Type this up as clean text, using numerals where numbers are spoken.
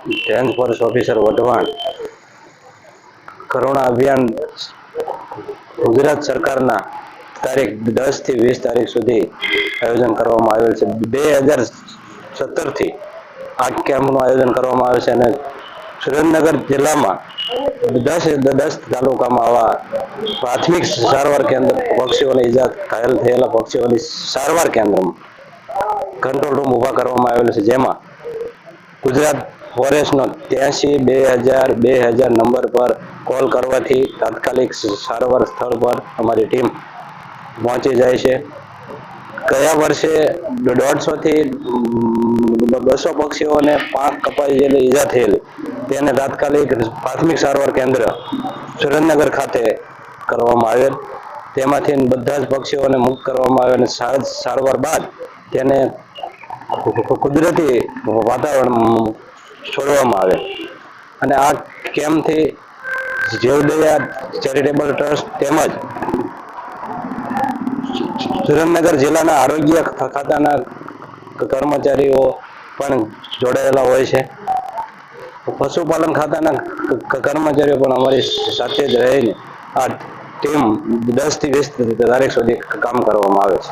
Range forest officer Wadhwan કરુણા અભિયાન ગુજરાત સરકારના તારીખ 10 થી 20 તારીખ સુધી આયોજન કરવામાં આવેલ છે. 2017 થી આ કેમ્પનું આયોજન કરવામાં આવે છે અને સુરેન્દ્રનગર જિલ્લામાં 10 તાલુકામાં આવા પ્રાથમિક સારવાર કેન્દ્ર, પક્ષીઓને ઈજા ઘાયલ થયેલા પક્ષીઓની સારવાર કેન્દ્રમાં કંટ્રોલ રૂમ ઊભા કરવામાં આવેલ છે, જેમાં ગુજરાત ફોરેસ્ટનો 83-2000 નંબર પર કોલ કરવાથી તાત્કાલિક સારવાર સ્થળ પર અમારી ટીમ પહોંચી જાય છે. ગયા વર્ષે 150 થી 200 પક્ષીઓને પાંખ કપાઈ જેટલી ઈજા થયેલી, તેને તાત્કાલિક પ્રાથમિક સારવાર કેન્દ્ર સુરેન્દ્રનગર ખાતે કરવામાં આવેલ. તેમાંથી બધા જ પક્ષીઓને મુક્ત કરવામાં આવે અને સારવાર બાદ તેને કુદરતી વાતાવરણ છોડવામાં આવે. અને આ કેમ્પથી જીવદયા ચેરિટેબલ ટ્રસ્ટ તેમજ સુરેન્દ્રનગર જિલ્લાના આરોગ્ય ખાતાના કર્મચારીઓ પણ જોડાયેલા હોય છે. પશુપાલન ખાતાના કર્મચારીઓ પણ અમારી સાથે જ રહીને આ ટીમ 10 થી 20 તારીખ સુધી કામ કરવામાં આવે છે.